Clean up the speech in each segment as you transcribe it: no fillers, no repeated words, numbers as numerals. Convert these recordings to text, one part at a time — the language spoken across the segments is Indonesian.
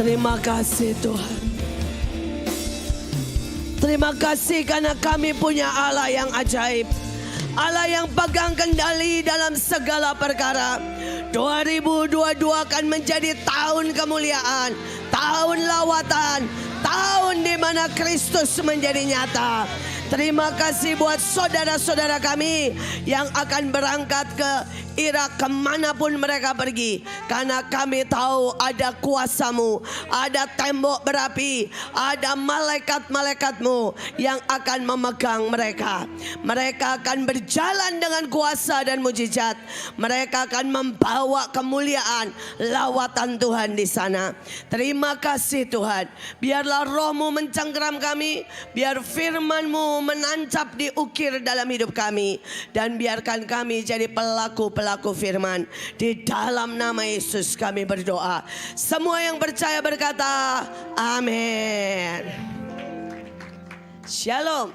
Terima kasih Tuhan. Terima kasih karena kami punya Allah yang ajaib. Allah yang pegang kendali dalam segala perkara. 2022 akan menjadi tahun kemuliaan, tahun lawatan, tahun di mana Kristus menjadi nyata. Terima kasih buat saudara-saudara kami yang akan berangkat ke Irak kemanapun mereka pergi. Karena kami tahu ada kuasa-Mu, ada tembok berapi, ada malaikat-malaikat-Mu yang akan memegang mereka. Mereka akan berjalan dengan kuasa dan mujizat. Mereka akan membawa kemuliaan lawatan Tuhan di sana. Terima kasih Tuhan. Biarlah Roh-Mu mencengkeram kami, biar firman-Mu menancap diukir dalam hidup kami, dan biarkan kami jadi pelaku firman. Di dalam nama Yesus kami berdoa. Semua yang percaya berkata amin. Shalom.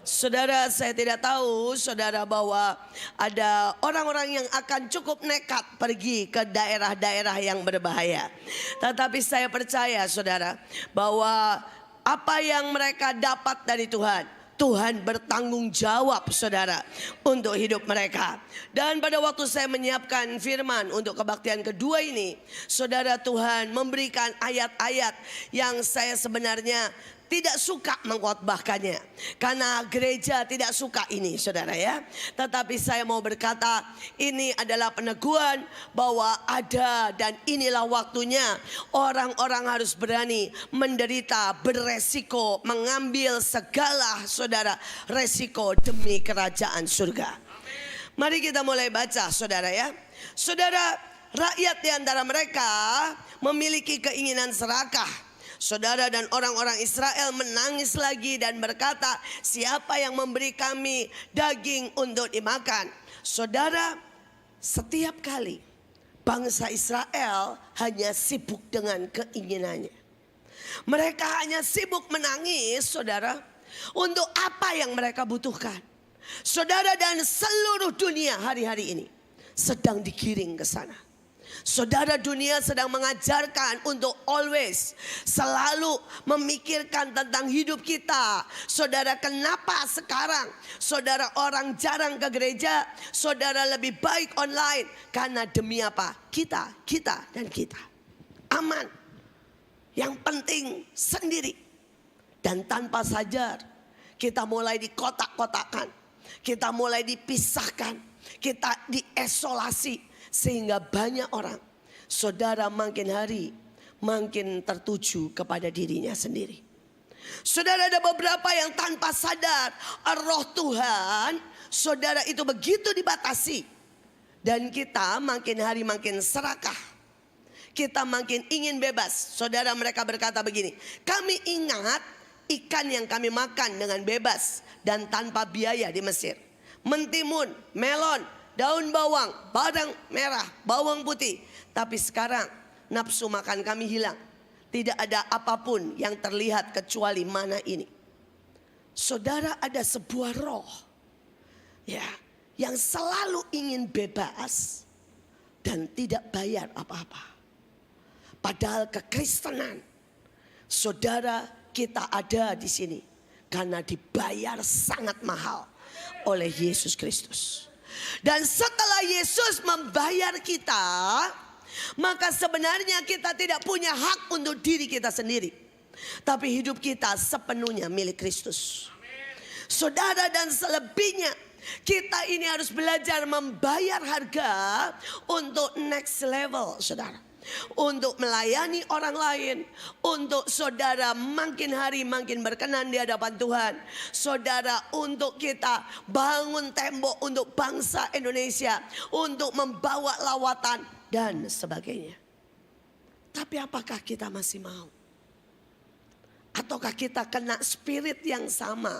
Saudara, saya tidak tahu saudara bahwa ada orang-orang yang akan cukup nekat pergi ke daerah-daerah yang berbahaya. Tetapi saya percaya saudara bahwa apa yang mereka dapat dari Tuhan, Tuhan bertanggung jawab saudara untuk hidup mereka. Dan pada waktu saya menyiapkan firman untuk kebaktian kedua ini, saudara, Tuhan memberikan ayat-ayat yang saya sebenarnya tidak suka mengkhotbahkannya, karena gereja tidak suka ini saudara ya. Tetapi saya mau berkata, ini adalah peneguhan bahwa ada dan inilah waktunya orang-orang harus berani menderita, beresiko, mengambil segala saudara resiko demi kerajaan surga. Mari kita mulai baca saudara ya. Saudara, rakyat di antara mereka memiliki keinginan serakah. Saudara, dan orang-orang Israel menangis lagi dan berkata, siapa yang memberi kami daging untuk dimakan? Saudara, setiap kali bangsa Israel hanya sibuk dengan keinginannya. Mereka hanya sibuk menangis saudara untuk apa yang mereka butuhkan. Saudara, dan seluruh dunia hari-hari ini sedang digiring ke sana. Saudara, dunia sedang mengajarkan untuk always selalu memikirkan tentang hidup kita. Saudara, kenapa sekarang saudara orang jarang ke gereja? Saudara lebih baik online. Karena demi apa? Kita dan kita. Aman. Yang penting sendiri. Dan tanpa sadar kita mulai dikotak-kotakan. Kita mulai dipisahkan. Kita diisolasi. Sehingga banyak orang, saudara, makin hari makin tertuju kepada dirinya sendiri. Saudara, ada beberapa yang tanpa sadar roh Tuhan saudara itu begitu dibatasi. Dan kita makin hari makin serakah. Kita makin ingin bebas. Saudara, mereka berkata begini, kami ingat ikan yang kami makan dengan bebas dan tanpa biaya di Mesir. Mentimun, melon, daun bawang, badang merah, bawang putih. Tapi sekarang nafsu makan kami hilang. Tidak ada apapun yang terlihat kecuali mana ini. Saudara, ada sebuah roh ya, yang selalu ingin bebas dan tidak bayar apa-apa. Padahal kekristenan, saudara, kita ada di sini karena dibayar sangat mahal oleh Yesus Kristus. Dan setelah Yesus membayar kita, maka sebenarnya kita tidak punya hak untuk diri kita sendiri. Tapi hidup kita sepenuhnya milik Kristus. Saudara, dan selebihnya kita ini harus belajar membayar harga untuk next level saudara. Untuk melayani orang lain. Untuk saudara makin hari makin berkenan di hadapan Tuhan. Saudara, untuk kita bangun tembok untuk bangsa Indonesia. Untuk membawa lawatan dan sebagainya. Tapi apakah kita masih mau? Ataukah kita kena spirit yang sama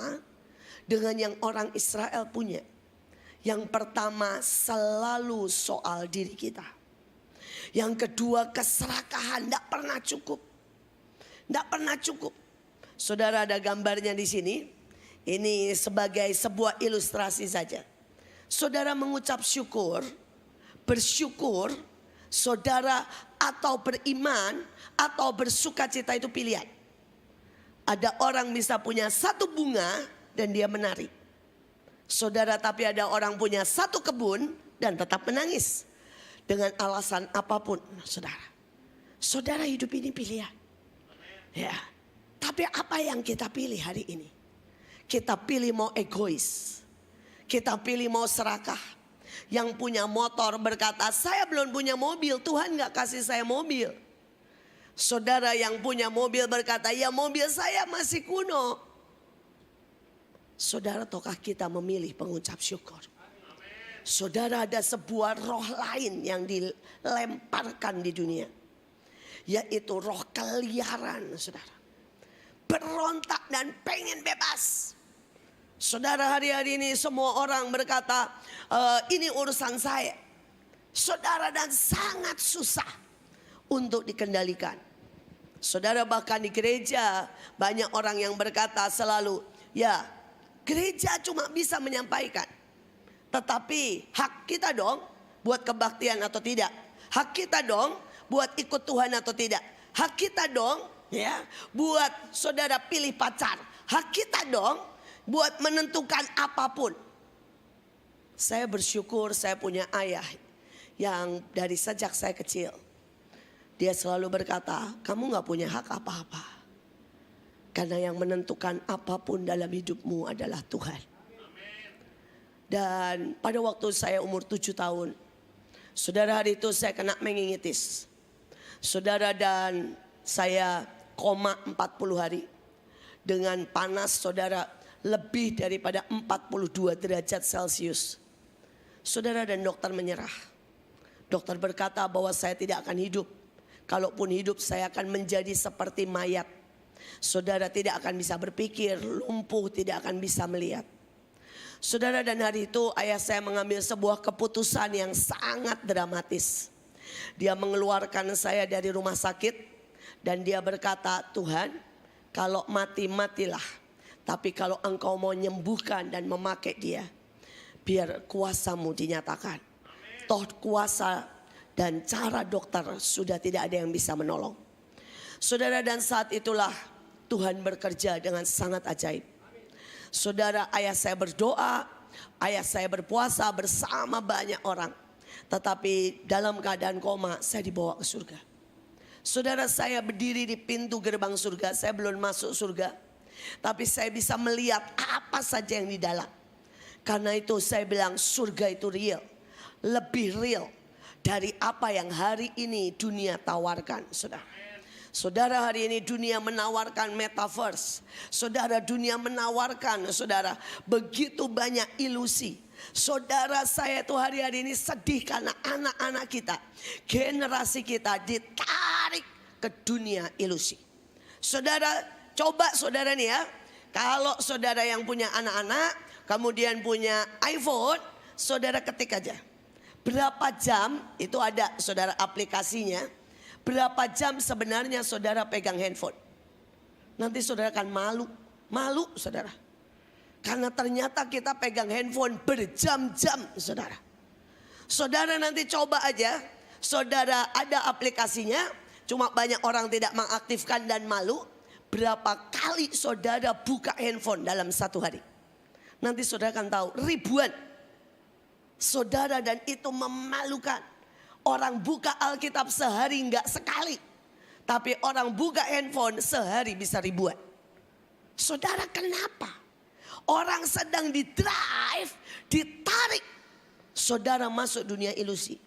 dengan yang orang Israel punya? Yang pertama, selalu soal diri kita. Yang kedua, keserakahan, tidak pernah cukup. Tidak pernah cukup. Saudara, ada gambarnya di sini. Ini sebagai sebuah ilustrasi saja. Saudara mengucap syukur, bersyukur, saudara atau beriman atau bersukacita itu pilihan. Ada orang bisa punya satu bunga dan dia menari. Saudara, tapi ada orang punya satu kebun dan tetap menangis. Dengan alasan apapun, saudara. Saudara, hidup ini pilihan. Ya. Tapi apa yang kita pilih hari ini? Kita pilih mau egois. Kita pilih mau serakah. Yang punya motor berkata, saya belum punya mobil, Tuhan gak kasih saya mobil. Saudara yang punya mobil berkata, ya mobil saya masih kuno. Saudara, tahukah kita memilih pengucap syukur? Saudara, ada sebuah roh lain yang dilemparkan di dunia. Yaitu roh keliaran, saudara. Berontak dan pengen bebas. Saudara, hari-hari ini semua orang berkata, ini urusan saya. Saudara, dan sangat susah untuk dikendalikan. Saudara, bahkan di gereja banyak orang yang berkata selalu, ya gereja cuma bisa menyampaikan. Tetapi hak kita dong buat kebaktian atau tidak. Hak kita dong buat ikut Tuhan atau tidak. Hak kita dong ya buat saudara pilih pacar. Hak kita dong buat menentukan apapun. Saya bersyukur saya punya ayah yang dari sejak saya kecil. Dia selalu berkata, kamu gak punya hak apa-apa. Karena yang menentukan apapun dalam hidupmu adalah Tuhan. Dan pada waktu saya umur 7 tahun. Saudara, hari itu saya kena meningitis. Saudara, dan saya koma 40 hari. Dengan panas, saudara, lebih daripada 42 derajat Celcius. Saudara, dan dokter menyerah. Dokter berkata bahwa saya tidak akan hidup. Kalaupun hidup saya akan menjadi seperti mayat. Saudara, tidak akan bisa berpikir, lumpuh, tidak akan bisa melihat. Saudara, dan hari itu ayah saya mengambil sebuah keputusan yang sangat dramatis. Dia mengeluarkan saya dari rumah sakit dan dia berkata, Tuhan, kalau mati, matilah. Tapi kalau engkau mau menyembuhkan dan memakai dia, biar kuasamu dinyatakan. Toh kuasa dan cara dokter sudah tidak ada yang bisa menolong. Saudara, dan saat itulah Tuhan bekerja dengan sangat ajaib. Saudara, ayah saya berdoa, ayah saya berpuasa bersama banyak orang. Tetapi dalam keadaan koma saya dibawa ke surga. Saudara, saya berdiri di pintu gerbang surga, saya belum masuk surga. Tapi saya bisa melihat apa saja yang di dalam. Karena itu saya bilang surga itu real. Lebih real dari apa yang hari ini dunia tawarkan, saudara. Saudara, hari ini dunia menawarkan metaverse. Saudara, dunia menawarkan, saudara, begitu banyak ilusi. Saudara, saya tuh hari-hari ini sedih karena anak-anak kita, generasi kita ditarik ke dunia ilusi. Saudara, coba saudara nih ya, kalau saudara yang punya anak-anak, kemudian punya iPhone, saudara ketik aja. Berapa jam, itu ada saudara aplikasinya. Berapa jam sebenarnya saudara pegang handphone. Nanti saudara akan malu saudara. Karena ternyata kita pegang handphone berjam-jam saudara. Saudara nanti coba aja, saudara ada aplikasinya, cuma banyak orang tidak mengaktifkan dan malu. Berapa kali saudara buka handphone dalam satu hari. Nanti saudara akan tahu ribuan. Saudara, dan itu memalukan. Orang buka Alkitab sehari enggak sekali. Tapi orang buka handphone sehari bisa ribuan. Saudara, kenapa? Orang sedang di-drive, ditarik. Saudara masuk dunia ilusi.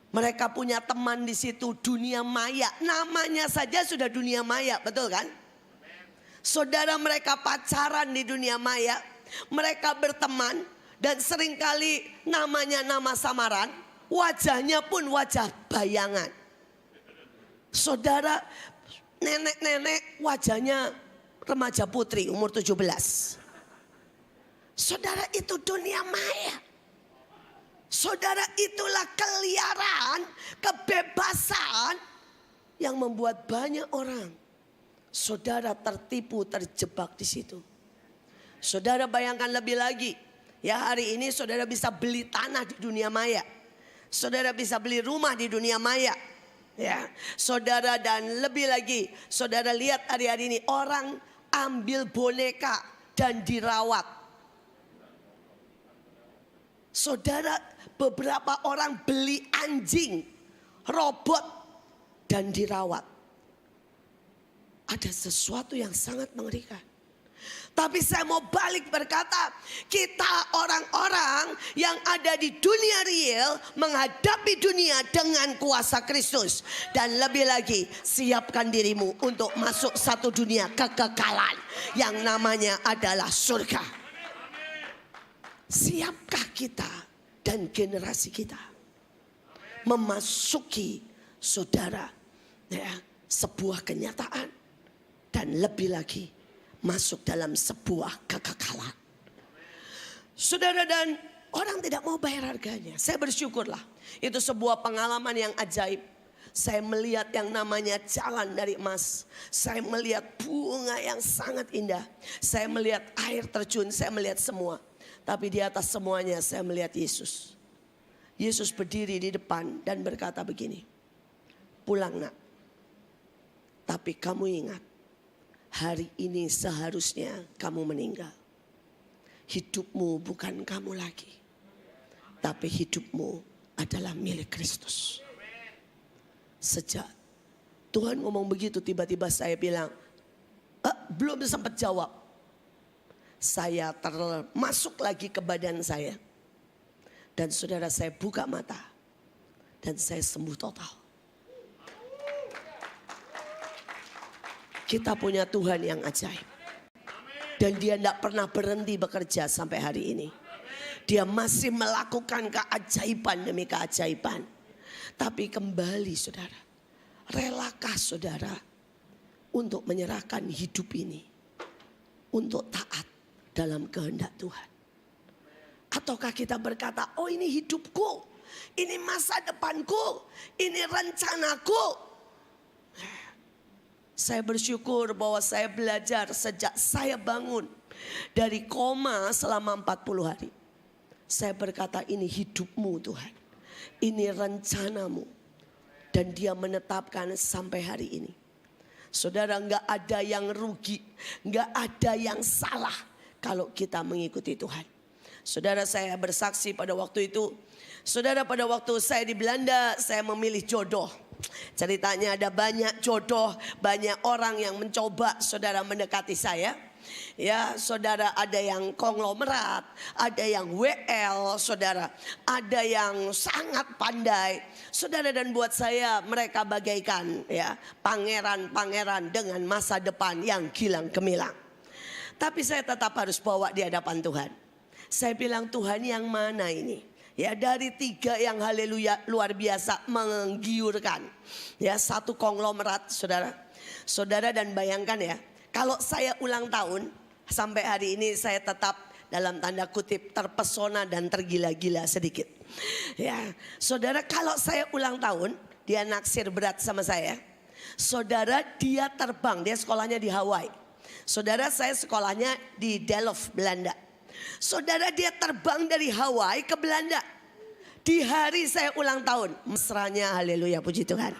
Mereka punya teman di situ, dunia maya. Namanya saja sudah dunia maya, betul kan? Saudara, mereka pacaran di dunia maya. Mereka berteman dan seringkali namanya nama samaran. Wajahnya pun wajah bayangan. Saudara, nenek-nenek wajahnya remaja putri umur 17. Saudara, itu dunia maya. Saudara, itulah keliaran, kebebasan yang membuat banyak orang, saudara, tertipu, terjebak di situ. Saudara, bayangkan lebih lagi. Ya, hari ini saudara bisa beli tanah di dunia maya. Saudara bisa beli rumah di dunia maya. Ya, saudara, dan lebih lagi, saudara lihat hari-hari ini orang ambil boneka dan dirawat. Saudara, beberapa orang beli anjing, robot dan dirawat. Ada sesuatu yang sangat mengerikan. Tapi saya mau balik berkata, kita orang-orang yang ada di dunia real menghadapi dunia dengan kuasa Kristus. Dan lebih lagi, siapkan dirimu untuk masuk satu dunia kekekalan yang namanya adalah surga. Siapkah kita dan generasi kita memasuki, saudara, ya, sebuah kenyataan dan lebih lagi masuk dalam sebuah kekekalan. Saudara, dan orang tidak mau bayar harganya. Saya bersyukurlah. Itu sebuah pengalaman yang ajaib. Saya melihat yang namanya jalan dari emas. Saya melihat bunga yang sangat indah. Saya melihat air terjun. Saya melihat semua. Tapi di atas semuanya saya melihat Yesus. Yesus berdiri di depan dan berkata begini. Pulang nak. Tapi kamu ingat. Hari ini seharusnya kamu meninggal. Hidupmu bukan kamu lagi. Tapi hidupmu adalah milik Kristus. Sejak Tuhan ngomong begitu, tiba-tiba saya bilang, belum sempat jawab. Saya termasuk lagi ke badan saya. Dan saudara, saya buka mata. Dan saya sembuh total. Kita punya Tuhan yang ajaib. Dan dia tidak pernah berhenti bekerja sampai hari ini. Dia masih melakukan keajaiban demi keajaiban. Tapi kembali saudara, relakah saudara untuk menyerahkan hidup ini untuk taat dalam kehendak Tuhan? Ataukah kita berkata, oh ini hidupku, ini masa depanku, ini rencanaku. Saya bersyukur bahwa saya belajar sejak saya bangun dari koma selama 40 hari. Saya berkata, ini hidupmu Tuhan. Ini rencanamu. Dan dia menetapkan sampai hari ini. Saudara, enggak ada yang rugi. Enggak ada yang salah kalau kita mengikuti Tuhan. Saudara, saya bersaksi pada waktu itu. Saudara, pada waktu saya di Belanda, saya memilih jodoh. Ceritanya ada banyak jodoh, banyak orang yang mencoba saudara mendekati saya. Ya saudara, ada yang konglomerat, ada yang WL saudara, ada yang sangat pandai. Saudara, dan buat saya mereka bagaikan ya pangeran-pangeran dengan masa depan yang gilang gemilang. Tapi saya tetap harus bawa di hadapan Tuhan. Saya bilang, Tuhan yang mana ini? Ya, dari 3 yang haleluya luar biasa menggiurkan. Ya, satu konglomerat saudara. Saudara, dan bayangkan ya, kalau saya ulang tahun sampai hari ini saya tetap dalam tanda kutip terpesona dan tergila-gila sedikit. Ya, saudara, kalau saya ulang tahun, dia naksir berat sama saya. Saudara, dia terbang, dia sekolahnya di Hawaii. Saudara, saya sekolahnya di Delft, Belanda. Saudara, dia terbang dari Hawaii ke Belanda. Di hari saya ulang tahun. Mesranya, haleluya, puji Tuhan.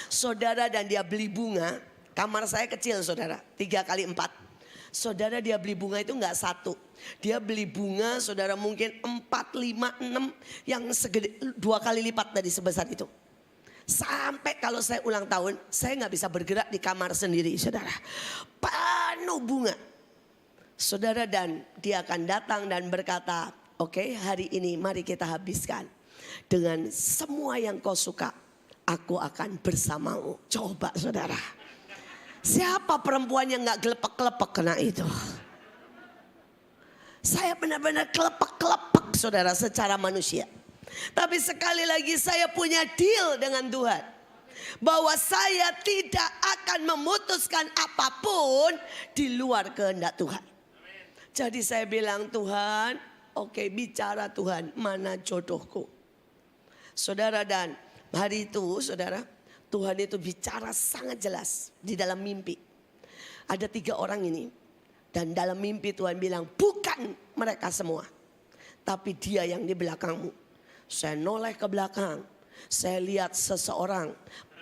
Saudara, dan dia beli bunga. Kamar saya kecil saudara, 3x4. Saudara, dia beli bunga itu enggak 1. Dia beli bunga saudara mungkin 4, 5, 6. Yang segede 2 kali lipat dari sebesar itu. Sampai kalau saya ulang tahun, saya nggak bisa bergerak di kamar sendiri saudara. Penuh bunga. Saudara, dan dia akan datang dan berkata, oke, hari ini mari kita habiskan dengan semua yang kau suka. Aku akan bersamamu. Coba saudara, siapa perempuan yang gak gelepek-gelepek kena itu? Saya benar-benar gelepek-gelepek saudara secara manusia. Tapi sekali lagi saya punya deal dengan Tuhan. Bahwa saya tidak akan memutuskan apapun di luar kehendak Tuhan. Jadi saya bilang, Tuhan, oke, bicara Tuhan, mana jodohku? Saudara, dan hari itu saudara, Tuhan itu bicara sangat jelas di dalam mimpi. Ada 3 orang ini. Dan dalam mimpi Tuhan bilang, bukan mereka semua. Tapi dia yang di belakangmu. Saya noleh ke belakang. Saya lihat seseorang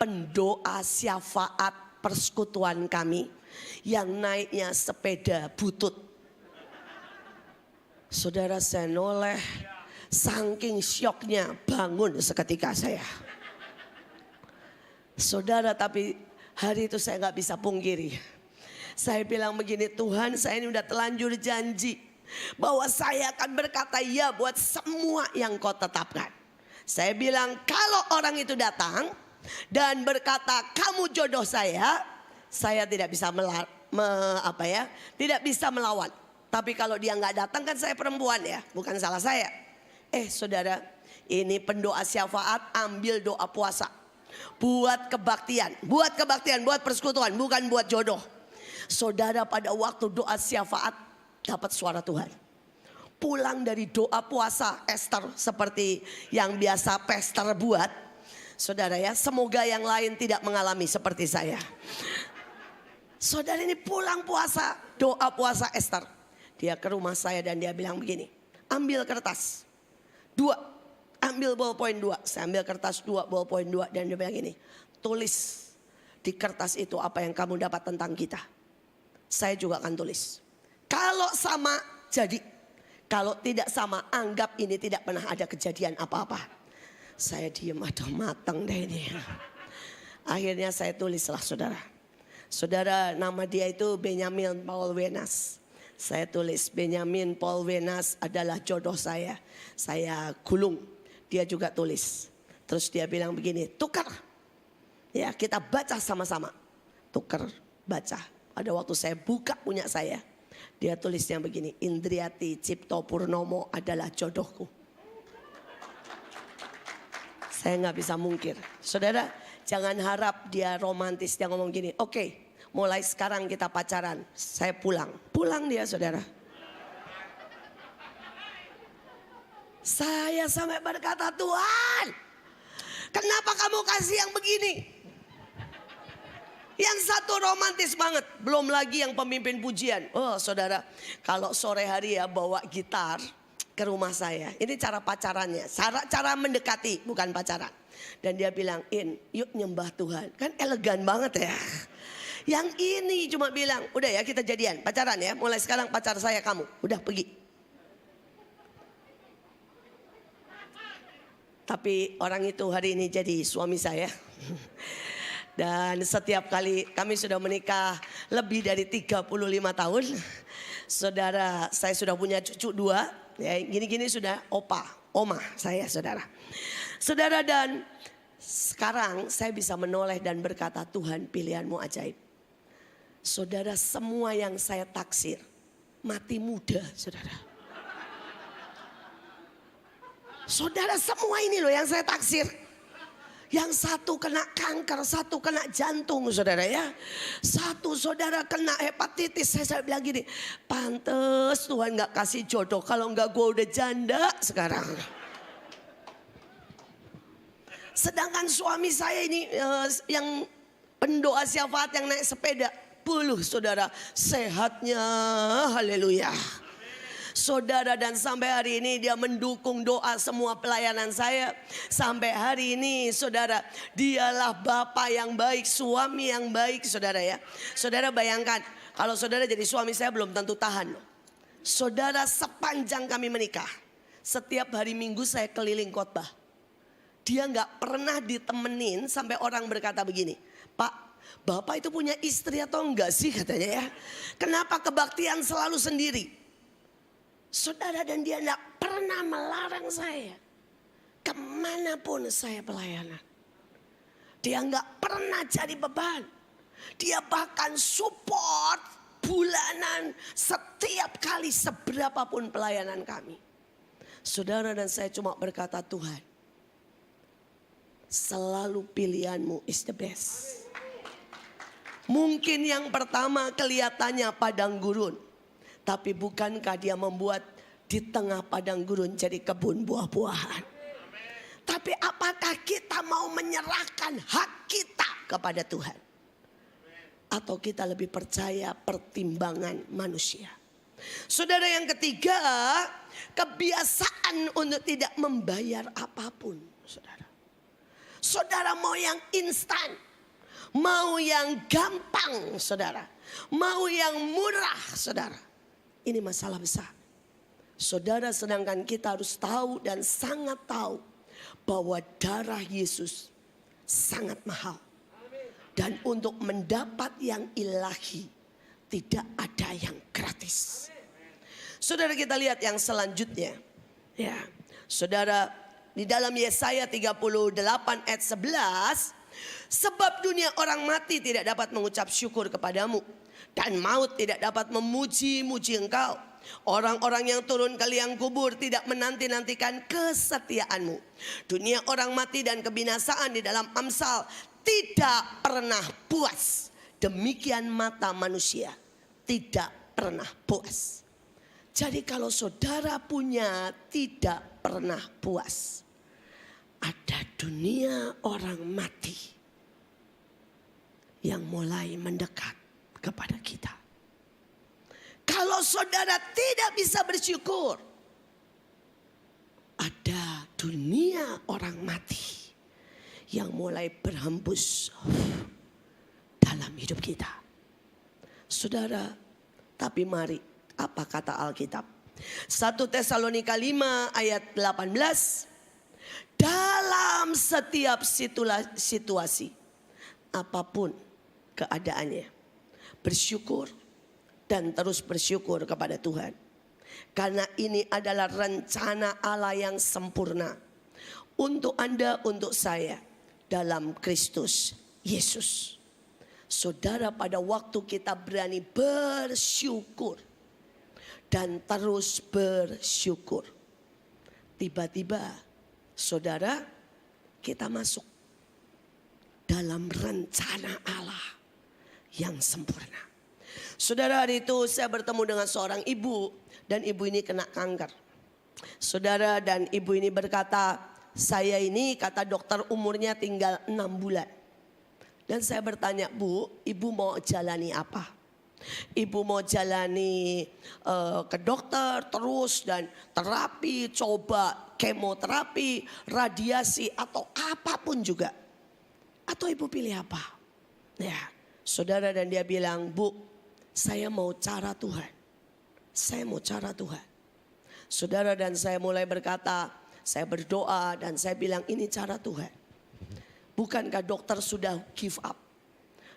pendoa syafaat persekutuan kami yang naiknya sepeda butut. Saudara, saya noleh, saking syoknya bangun seketika saya. Saudara, tapi hari itu saya nggak bisa pungkiri. Saya bilang begini, Tuhan, saya ini udah telanjur janji bahwa saya akan berkata ya buat semua yang kau tetapkan. Saya bilang kalau orang itu datang dan berkata kamu jodoh saya tidak bisa tidak bisa melawan. Tapi kalau dia nggak datang, kan saya perempuan ya, bukan salah saya. Saudara, ini pendoa syafaat, ambil doa puasa. Buat kebaktian, buat persekutuan, bukan buat jodoh. Saudara, pada waktu doa syafaat dapat suara Tuhan. Pulang dari doa puasa Esther seperti yang biasa pastor buat. Saudara ya, semoga yang lain tidak mengalami seperti saya. Saudara, ini pulang puasa, doa puasa Esther. Dia ke rumah saya dan dia bilang begini, ambil kertas 2, ambil ballpoint 2. Saya ambil kertas 2, ballpoint 2, dan dia bilang gini, tulis di kertas itu apa yang kamu dapat tentang kita. Saya juga akan tulis. Kalau sama jadi, kalau tidak sama anggap ini tidak pernah ada kejadian apa-apa. Saya diem, aduh mateng deh ini. Akhirnya saya tulislah saudara. Saudara, nama dia itu Benyamin Paul Wenas. Saya tulis Benyamin Paul Wenas adalah jodoh saya. Saya gulung. Dia juga tulis. Terus dia bilang begini, tukar. Ya, kita baca sama-sama. Tukar, baca. Pada waktu saya buka punya saya, dia tulisnya begini, Indriati Cipto Purnomo adalah jodohku. Saya nggak bisa mungkir. Saudara, jangan harap dia romantis. Dia ngomong gini, oke, mulai sekarang kita pacaran. Saya pulang. Pulang dia, saudara. Saya sampai berkata, Tuhan, kenapa kamu kasih yang begini? Yang satu romantis banget. Belum lagi yang pemimpin pujian. Oh saudara, kalau sore hari ya bawa gitar ke rumah saya. Ini cara pacarannya. Cara mendekati, bukan pacaran. Dan dia bilang, yuk nyembah Tuhan. Kan elegan banget ya. Yang ini cuma bilang, udah ya kita jadian, pacaran ya. Mulai sekarang pacar saya kamu. Udah pergi. Tapi orang itu hari ini jadi suami saya. Dan setiap kali kami sudah menikah lebih dari 35 tahun. Saudara, saya sudah punya cucu 2. Ya, gini-gini sudah oma saya saudara. Saudara, dan sekarang saya bisa menoleh dan berkata, Tuhan pilihanmu ajaib. Saudara, semua yang saya taksir mati muda saudara. Saudara, semua ini loh yang saya taksir. Yang satu kena kanker, satu kena jantung saudara ya. Satu saudara kena hepatitis. Saya bilang gini, pantes Tuhan gak kasih jodoh. Kalau enggak gue udah janda sekarang. Sedangkan suami saya ini yang pendoa syafaat yang naik sepeda. Puluh saudara, sehatnya haleluya. Saudara, dan sampai hari ini dia mendukung doa semua pelayanan saya. Sampai hari ini saudara, dialah bapak yang baik, suami yang baik saudara ya. Saudara bayangkan, kalau saudara jadi suami saya belum tentu tahan. Saudara, sepanjang kami menikah, setiap hari Minggu saya keliling khotbah. Dia gak pernah ditemenin sampai orang berkata begini, Pak, Bapak itu punya istri atau enggak sih katanya ya. Kenapa kebaktian selalu sendiri? Saudara, dan dia tidak pernah melarang saya kemanapun saya pelayanan. Dia nggak pernah jadi beban. Dia bahkan support bulanan setiap kali seberapapun pelayanan kami. Saudara, dan saya cuma berkata, Tuhan, selalu pilihanmu is the best. Mungkin yang pertama kelihatannya padang gurun. Tapi bukankah dia membuat di tengah padang gurun jadi kebun buah-buahan. Tapi apakah kita mau menyerahkan hak kita kepada Tuhan? Atau kita lebih percaya pertimbangan manusia? Saudara, yang ketiga, kebiasaan untuk tidak membayar apapun. Saudara, Saudara mau yang instan, mau yang gampang saudara, mau yang murah saudara. Ini masalah besar. Saudara, sedangkan kita harus tahu dan sangat tahu bahwa darah Yesus sangat mahal. Dan untuk mendapat yang ilahi tidak ada yang gratis. Saudara, kita lihat yang selanjutnya. Ya, saudara, di dalam Yesaya 38 ayat 11, sebab dunia orang mati tidak dapat mengucap syukur kepadamu, dan maut tidak dapat memuji-muji engkau. Orang-orang yang turun ke liang kubur tidak menanti-nantikan kesetiaanmu. Dunia orang mati dan kebinasaan di dalam Amsal tidak pernah puas. Demikian mata manusia tidak pernah puas. Jadi kalau saudara punya tidak pernah puas, ada dunia orang mati yang mulai mendekat kepada kita. Kalau saudara tidak bisa bersyukur, ada dunia orang mati yang mulai berhembus dalam hidup kita. Saudara, tapi mari, apa kata Alkitab? 1 Tesalonika 5 ayat 18. Dalam setiap situasi, apapun keadaannya, bersyukur dan terus bersyukur kepada Tuhan. Karena ini adalah rencana Allah yang sempurna untuk Anda, untuk saya dalam Kristus Yesus. Saudara, pada waktu kita berani bersyukur dan terus bersyukur, tiba-tiba saudara, kita masuk dalam rencana Allah yang sempurna. Saudara, hari itu saya bertemu dengan seorang ibu, dan ibu ini kena kanker. Saudara, dan ibu ini berkata, saya ini kata dokter umurnya tinggal 6 bulan. Dan saya bertanya, Bu, ibu mau jalani apa? Ibu mau jalani ke dokter terus dan terapi, coba kemoterapi, radiasi atau apapun juga. Atau ibu pilih apa? Ya, saudara, dan dia bilang, Bu, saya mau cara Tuhan. Saya mau cara Tuhan. Saudara, dan saya mulai berkata, saya berdoa dan saya bilang ini cara Tuhan. Bukankah dokter sudah give up?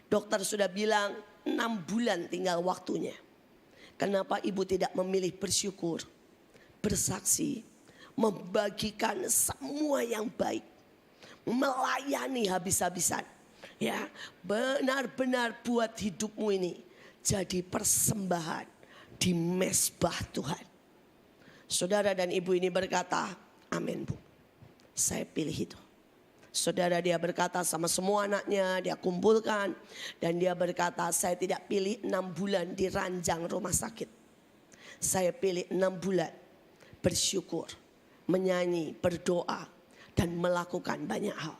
Dokter sudah bilang 6 bulan tinggal waktunya. Kenapa ibu tidak memilih bersyukur, bersaksi, membagikan semua yang baik, melayani habis-habisan. Ya, benar-benar buat hidupmu ini jadi persembahan di mezbah Tuhan. Saudara, dan ibu ini berkata, amin Bu, saya pilih itu. Saudara, dia berkata sama semua anaknya, dia kumpulkan. Dan dia berkata, saya tidak pilih 6 bulan di ranjang rumah sakit. Saya pilih 6 bulan bersyukur, menyanyi, berdoa, dan melakukan banyak hal.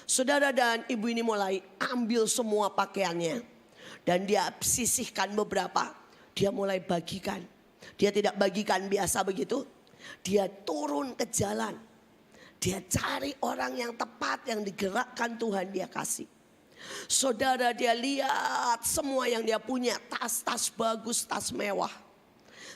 Saudara, dan ibu ini mulai ambil semua pakaiannya. Dan dia sisihkan beberapa, dia mulai bagikan. Dia tidak bagikan biasa begitu. Dia turun ke jalan. Dia cari orang yang tepat, yang digerakkan Tuhan, dia kasih. Saudara, dia lihat semua yang dia punya, tas-tas bagus, tas mewah.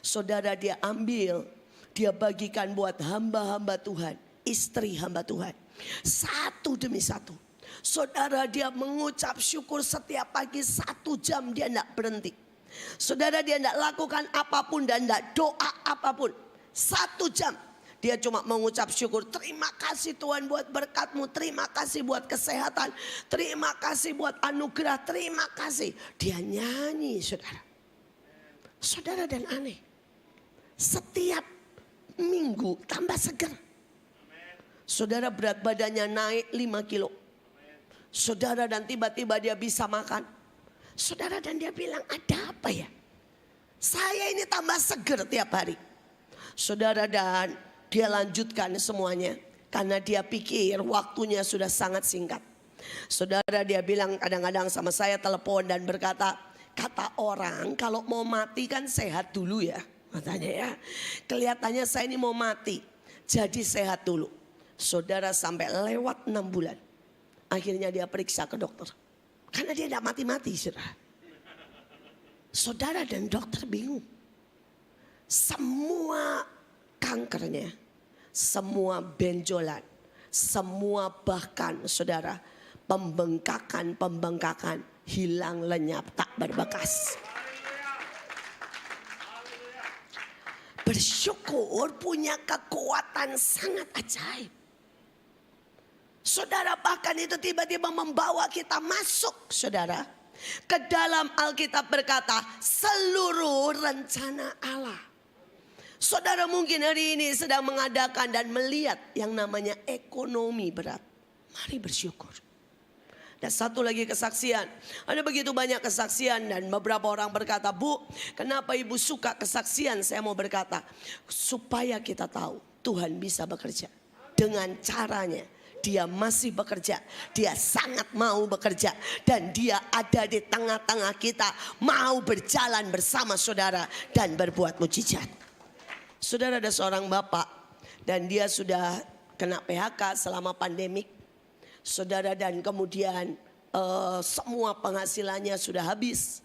Saudara, dia ambil, dia bagikan buat hamba-hamba Tuhan, istri hamba Tuhan. Satu demi satu. Saudara, dia mengucap syukur setiap pagi 1 jam, dia tidak berhenti. Saudara, dia tidak lakukan apapun dan tidak doa apapun. 1 jam. Dia cuma mengucap syukur. Terima kasih Tuhan buat berkat-Mu. Terima kasih buat kesehatan. Terima kasih buat anugerah. Terima kasih. Dia nyanyi, saudara. Saudara, dan aneh, setiap minggu tambah segar. Saudara, berat badannya naik 5 kilo. Saudara, dan tiba-tiba dia bisa makan. Saudara, dan dia bilang, ada apa ya? Saya ini tambah segar tiap hari. Saudara, dan dia lanjutkan semuanya. Karena dia pikir waktunya sudah sangat singkat. Saudara, dia bilang kadang-kadang sama saya telepon dan berkata, kata orang kalau mau mati kan sehat dulu ya. Katanya ya, kelihatannya saya ini mau mati. Jadi sehat dulu. Saudara, sampai lewat 6 bulan. Akhirnya dia periksa ke dokter. Karena dia tidak mati-mati, saudara. Saudara dan dokter bingung. Semua kankernya, semua benjolan, semua bahkan saudara pembengkakan hilang lenyap tak berbekas. Bersyukur punya kekuatan sangat ajaib. Saudara, bahkan itu tiba-tiba membawa kita masuk, saudara, ke dalam Alkitab berkata seluruh rencana Allah. Saudara mungkin hari ini sedang mengadakan dan melihat yang namanya ekonomi berat. Mari bersyukur. Dan satu lagi kesaksian. Ada begitu banyak kesaksian dan beberapa orang berkata, Bu, kenapa ibu suka kesaksian? Saya mau berkata, supaya kita tahu Tuhan bisa bekerja. Dengan caranya dia masih bekerja. Dia sangat mau bekerja. Dan dia ada di tengah-tengah kita. Mau berjalan bersama saudara dan berbuat mujizat. Saudara, ada seorang bapak dan dia sudah kena PHK selama pandemik. Saudara, dan kemudian semua penghasilannya sudah habis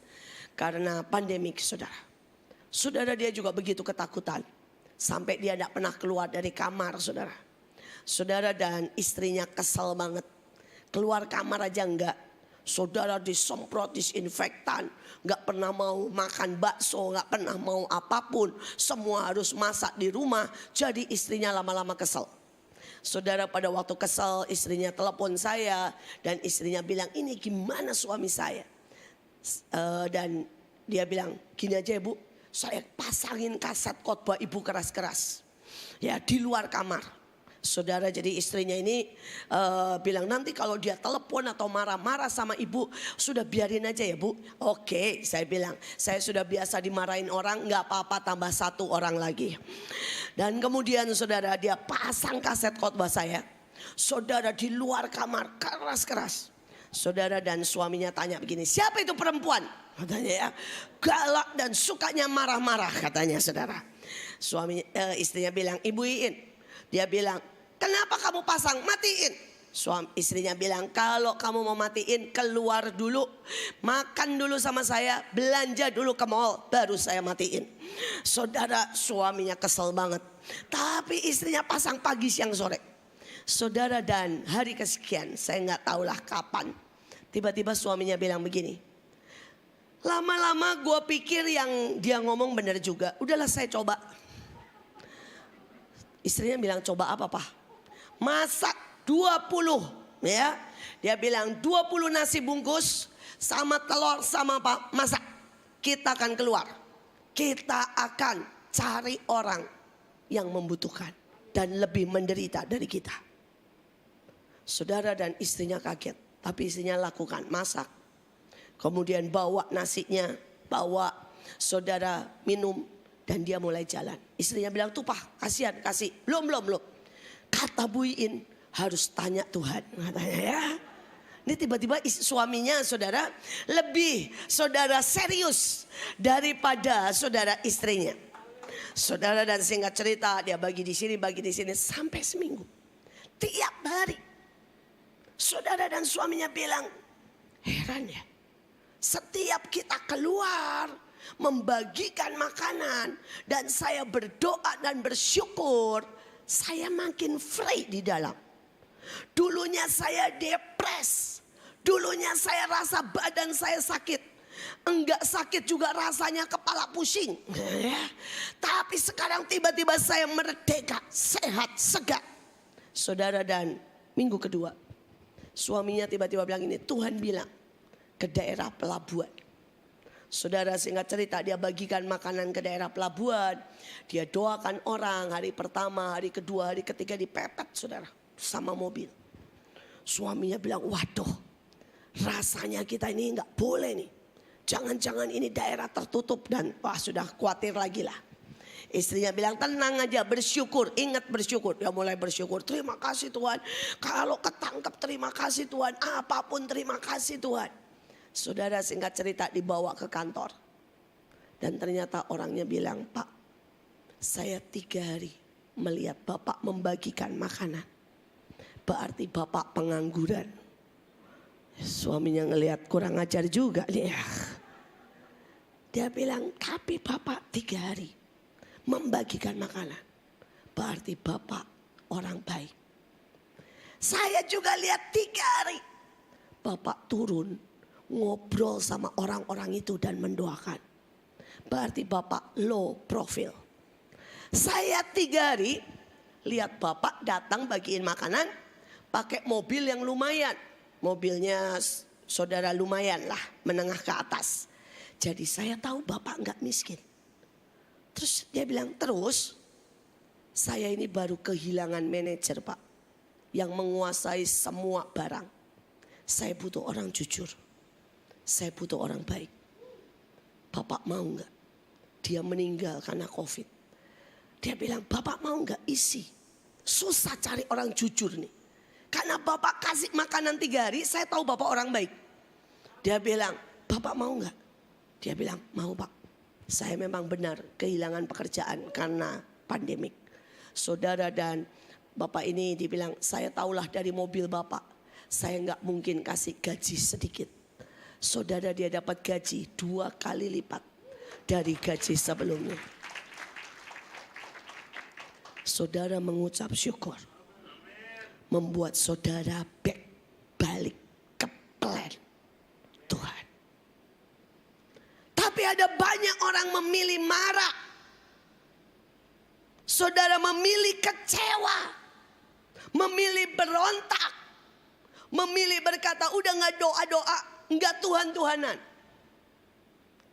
karena pandemik, saudara. Saudara, dia juga begitu ketakutan sampai dia tidak pernah keluar dari kamar, saudara. Saudara, dan istrinya kesel banget. Keluar kamar aja enggak. Saudara, disemprot disinfektan, gak pernah mau makan bakso, gak pernah mau apapun. Semua harus masak di rumah, jadi istrinya lama-lama kesel. Saudara, pada waktu kesel istrinya telepon saya dan istrinya bilang, ini gimana suami saya? Dan dia bilang, gini aja ibu, saya pasangin kaset khotbah ibu keras-keras. Ya, di luar kamar. Saudara, jadi istrinya ini bilang nanti kalau dia telepon atau marah-marah sama ibu, sudah biarin aja ya bu. Oke, saya bilang, saya sudah biasa dimarahin orang, nggak apa-apa tambah satu orang lagi. Dan kemudian saudara, dia pasang kaset khotbah saya. Saudara, di luar kamar keras-keras. Saudara, dan suaminya tanya begini, siapa itu perempuan? Katanya ya, galak dan sukanya marah-marah katanya, saudara. Istrinya bilang, Ibu Iin. Dia bilang, kenapa kamu pasang? Matiin. Istrinya bilang, kalau kamu mau matiin keluar dulu, makan dulu sama saya, belanja dulu ke mall, baru saya matiin. Saudara, suaminya kesel banget. Tapi istrinya pasang pagi siang sore. Saudara, dan hari kesekian, saya nggak tahulah kapan, tiba-tiba suaminya bilang begini, lama-lama gue pikir yang dia ngomong benar juga, udahlah saya coba. Istrinya bilang, coba apa Pak? Masak 20 ya. Dia bilang 20 nasi bungkus sama telur sama apa? Masak. Kita akan keluar. Kita akan cari orang yang membutuhkan dan lebih menderita dari kita. Saudara, dan istrinya kaget. Tapi istrinya lakukan, masak. Kemudian bawa nasinya, bawa saudara minum. Dan dia mulai jalan. Istrinya bilang, tuh Pak, kasihan, kasih. Belum. Kata Bu Iin, harus tanya Tuhan. Katanya ya. Ini tiba-tiba suaminya, saudara, lebih saudara serius daripada saudara istrinya. Saudara, dan singkat cerita, dia bagi di sini sampai seminggu. Tiap hari. Saudara, dan suaminya bilang, heran ya. Setiap kita keluar membagikan makanan dan saya berdoa dan bersyukur, saya makin free di dalam. Dulunya saya depres, dulunya saya rasa badan saya sakit, enggak sakit juga rasanya kepala pusing. Tapi sekarang tiba-tiba saya merdeka, sehat, segar. Saudara, dan minggu kedua suaminya tiba-tiba bilang ini, Tuhan bilang ke daerah pelabuhan. Saudara, singkat cerita, dia bagikan makanan ke daerah pelabuhan. Dia doakan orang, hari pertama, hari kedua, hari ketiga dipepet, saudara, sama mobil. Suaminya bilang, waduh, rasanya kita ini nggak boleh nih. Jangan-jangan ini daerah tertutup, dan wah, sudah khawatir lagi lah. Istrinya bilang, tenang aja, bersyukur, ingat bersyukur. Dia mulai bersyukur, terima kasih Tuhan. Kalau ketangkep terima kasih Tuhan, apapun terima kasih Tuhan. Saudara, singkat cerita dibawa ke kantor. Dan ternyata orangnya bilang, Pak, saya 3 hari melihat Bapak membagikan makanan. Berarti Bapak pengangguran. Suaminya ngelihat kurang ajar juga nih ya. Dia bilang, tapi Bapak 3 hari membagikan makanan. Berarti Bapak orang baik. Saya juga lihat 3 hari. Bapak turun ngobrol sama orang-orang itu dan mendoakan. Berarti Bapak low profile. Saya 3 hari lihat Bapak datang bagiin makanan pakai mobil yang lumayan. Mobilnya saudara lumayan lah, menengah ke atas. Jadi saya tahu Bapak nggak miskin. Terus dia bilang, terus saya ini baru kehilangan manajer Pak. Yang menguasai semua barang. Saya butuh orang jujur. Saya butuh orang baik. Bapak mau nggak? Dia meninggal karena COVID. Dia bilang, Bapak mau nggak isi? Susah cari orang jujur nih. Karena Bapak kasih makanan 3 hari, saya tahu Bapak orang baik. Dia bilang, Bapak mau nggak? Dia bilang, mau Pak. Saya memang benar kehilangan pekerjaan karena pandemik. Saudara dan Bapak ini dibilang, saya tahulah dari mobil Bapak. Saya nggak mungkin kasih gaji sedikit. Saudara, dia dapat gaji 2 kali lipat dari gaji sebelumnya. Saudara mengucap syukur. Membuat saudara balik ke plan Tuhan. Tapi ada banyak orang memilih marah. Saudara memilih kecewa. Memilih berontak. Memilih berkata udah gak doa-doa. Enggak Tuhan-Tuhanan.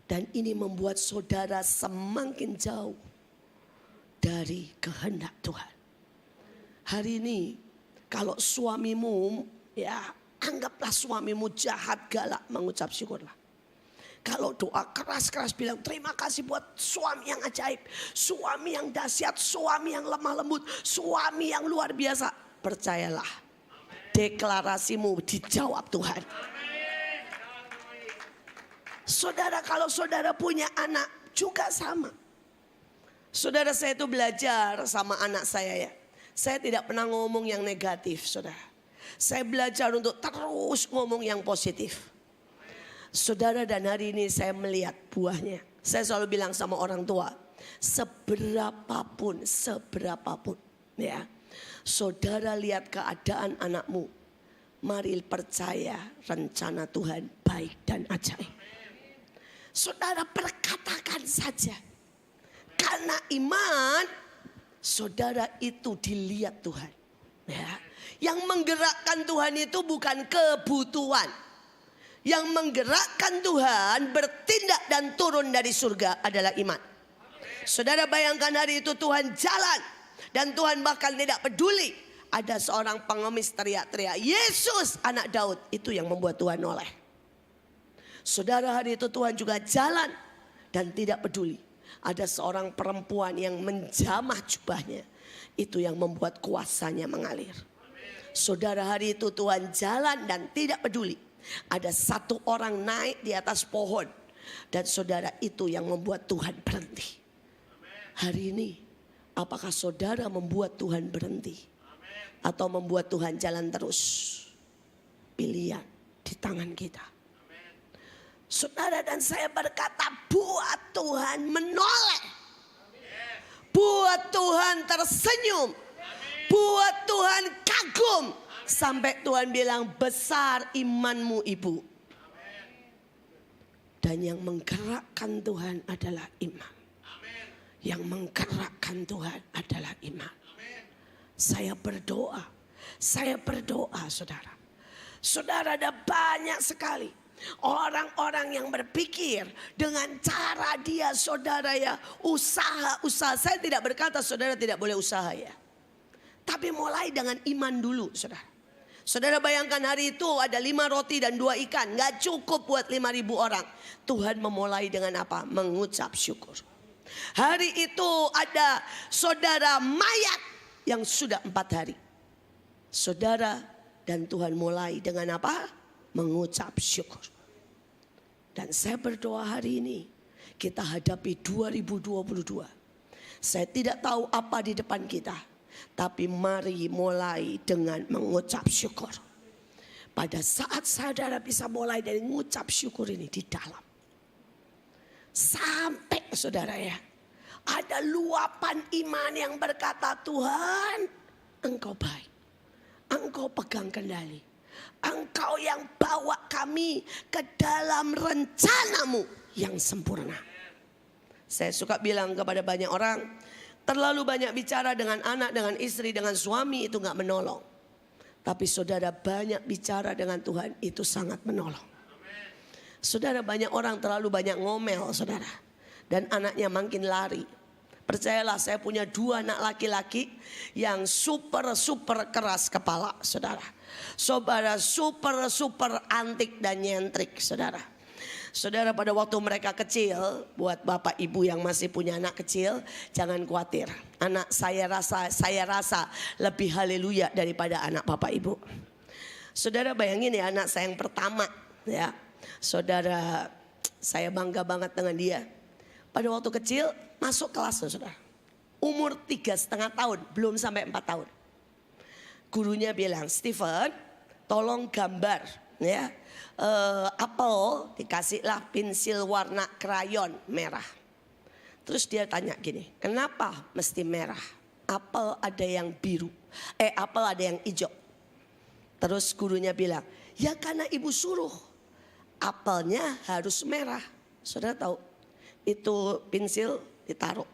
Dan ini membuat saudara semakin jauh dari kehendak Tuhan. Hari ini kalau suamimu, ya anggaplah suamimu jahat, galak, mengucap syukurlah. Kalau doa keras-keras bilang terima kasih buat suami yang ajaib. Suami yang dahsyat, suami yang lemah lembut, suami yang luar biasa. Percayalah, deklarasimu dijawab Tuhan. Saudara, kalau saudara punya anak juga sama. Saudara, saya itu belajar sama anak saya ya. Saya tidak pernah ngomong yang negatif, saudara. Saya belajar untuk terus ngomong yang positif. Saudara, dan hari ini saya melihat buahnya. Saya selalu bilang sama orang tua, seberapapun, ya. Saudara lihat keadaan anakmu, mari percaya rencana Tuhan baik dan ajaib. Saudara, perkatakan saja. Karena iman, saudara, itu dilihat Tuhan. Ya. Yang menggerakkan Tuhan itu bukan kebutuhan. Yang menggerakkan Tuhan bertindak dan turun dari surga adalah iman. Saudara, bayangkan hari itu Tuhan jalan. Dan Tuhan bahkan tidak peduli. Ada seorang pengemis teriak-teriak, Yesus anak Daud. Itu yang membuat Tuhan noleh. Saudara, hari itu Tuhan juga jalan. Dan tidak peduli. Ada seorang perempuan yang menjamah jubahnya. Itu yang membuat kuasanya mengalir. Saudara, hari itu Tuhan jalan dan tidak peduli. Ada satu orang naik di atas pohon. Dan saudara, itu yang membuat Tuhan berhenti. Hari ini, apakah saudara membuat Tuhan berhenti? Atau membuat Tuhan jalan terus? Pilihan di tangan kita. Saudara, dan saya berkata, buat Tuhan menoleh. Buat Tuhan tersenyum. Buat Tuhan kagum. Sampai Tuhan bilang, besar imanmu ibu. Dan yang menggerakkan Tuhan adalah iman. Yang menggerakkan Tuhan adalah iman. Saya berdoa. Saya berdoa, saudara. Saudara, ada banyak sekali orang-orang yang berpikir dengan cara dia, saudara, ya usaha. Saya tidak berkata saudara tidak boleh usaha ya. Tapi mulai dengan iman dulu, saudara. Saudara, bayangkan hari itu ada 5 roti dan 2 ikan. Gak cukup buat 5.000 orang. Tuhan memulai dengan apa? Mengucap syukur. Hari itu ada saudara mayat yang sudah 4 hari. Saudara, dan Tuhan mulai dengan apa? Mengucap syukur. Dan saya berdoa hari ini kita hadapi 2022. Saya tidak tahu apa di depan kita. Tapi mari mulai dengan mengucap syukur. Pada saat saudara bisa mulai dari ngucap syukur ini di dalam. Sampai saudara ya, ada luapan iman yang berkata, Tuhan Engkau baik. Engkau pegang kendali. Engkau yang bawa kami ke dalam rencanamu yang sempurna. Saya suka bilang kepada banyak orang, terlalu banyak bicara dengan anak, dengan istri, dengan suami itu gak menolong. Tapi saudara banyak bicara dengan Tuhan itu sangat menolong. Saudara banyak orang terlalu banyak ngomel saudara. Dan anaknya makin lari. Percayalah saya punya 2 anak laki-laki yang super keras kepala saudara. Saudara super antik dan nyentrik saudara. Saudara pada waktu mereka kecil, buat bapak ibu yang masih punya anak kecil, jangan khawatir. Anak saya rasa lebih haleluya daripada anak bapak ibu. Saudara bayangin ya, anak saya yang pertama ya. Saudara saya bangga banget dengan dia. Pada waktu kecil masuk kelas saudara. Umur 3,5 tahun, belum sampai 4 tahun. Gurunya bilang, Stephen tolong gambar ya. Apel, dikasihlah pensil warna krayon merah. Terus dia tanya gini, kenapa mesti merah? Apel ada yang biru, apel ada yang hijau. Terus gurunya bilang, ya karena ibu suruh apelnya harus merah. Saudara tahu, itu pensil ditaruh.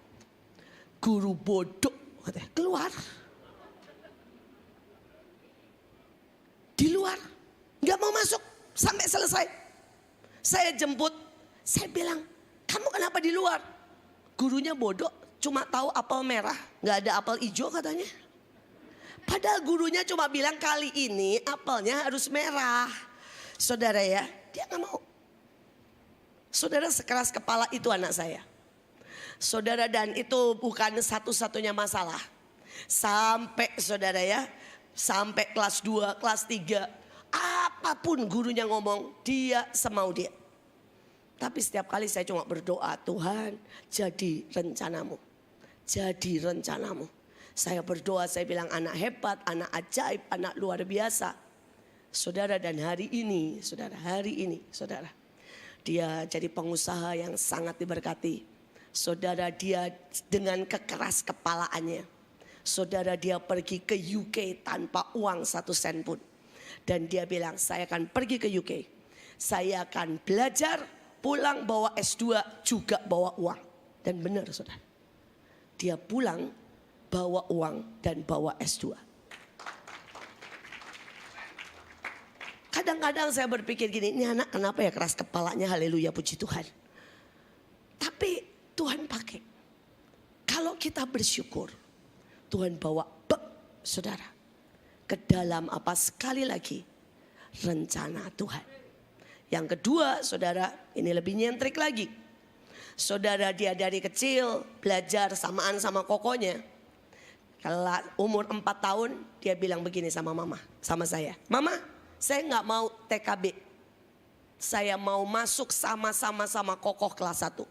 Guru bodoh katanya, keluar. Di luar, gak mau masuk sampai selesai. Saya jemput, saya bilang, kamu kenapa di luar? Gurunya bodoh, cuma tahu apel merah, gak ada apel hijau katanya. Padahal gurunya cuma bilang kali ini apelnya harus merah. Saudara ya, dia gak mau. Saudara sekeras kepala itu anak saya. Saudara, dan itu bukan satu-satunya masalah. Sampai saudara ya, sampai kelas 2, kelas 3. Apapun gurunya ngomong, dia semau dia. Tapi setiap kali saya cuma berdoa, Tuhan jadi rencanamu. Jadi rencanamu. Saya berdoa, saya bilang anak hebat, anak ajaib, anak luar biasa. Saudara, dan hari ini, saudara, dia jadi pengusaha yang sangat diberkati. Saudara, dia dengan kekeras kepalaannya. Saudara, dia pergi ke UK tanpa uang 1 sen pun. Dan dia bilang, saya akan pergi ke UK. Saya akan belajar, pulang bawa S2 juga bawa uang. Dan benar saudara, dia pulang bawa uang dan bawa S2. Kadang-kadang saya berpikir gini, ini anak kenapa ya keras kepalanya, haleluya puji Tuhan. Tapi Tuhan pakai. Kalau kita bersyukur, Tuhan bawa saudara ke dalam apa sekali lagi rencana Tuhan. Yang kedua saudara, ini lebih nyentrik lagi. Saudara, dia dari kecil belajar samaan sama kokonya. Kalau umur 4 tahun dia bilang begini sama mama, sama saya. Mama, saya gak mau TKB. Saya mau masuk sama kokoh kelas 1.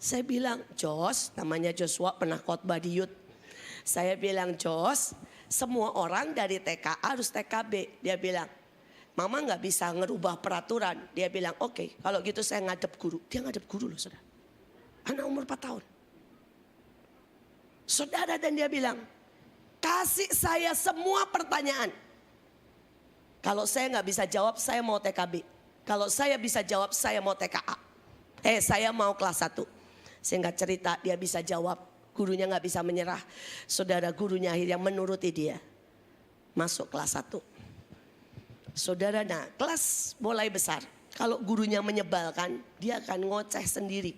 Saya bilang, Jos, namanya Joshua pernah khotbah di youth. Saya bilang, Jos, semua orang dari TK harus TKB. Dia bilang, Mama gak bisa ngerubah peraturan. Dia bilang, oke, kalau gitu saya ngadep guru. Dia ngadep guru loh saudara. Anak umur 4 tahun. Saudara, dan dia bilang, kasih saya semua pertanyaan. Kalau saya gak bisa jawab, saya mau TKB. Kalau saya bisa jawab, saya mau TKA. Saya mau kelas 1. Singkat cerita, dia bisa jawab. Gurunya gak bisa menyerah. Saudara, gurunya akhirnya menuruti dia. Masuk kelas 1. Saudara, nah kelas mulai besar. Kalau gurunya menyebalkan, dia akan ngoceh sendiri.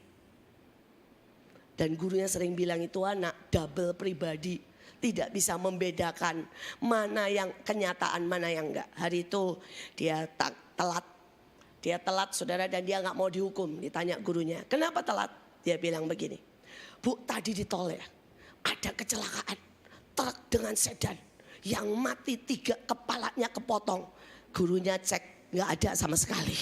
Dan gurunya sering bilang itu anak double pribadi. Tidak bisa membedakan mana yang kenyataan, mana yang enggak. Hari itu dia telat. Dia telat saudara, dan dia gak mau dihukum. Ditanya gurunya, kenapa telat? Dia bilang begini, Bu, tadi di tol ya, ada kecelakaan truk dengan sedan yang mati 3, kepalanya kepotong. Gurunya cek, gak ada sama sekali.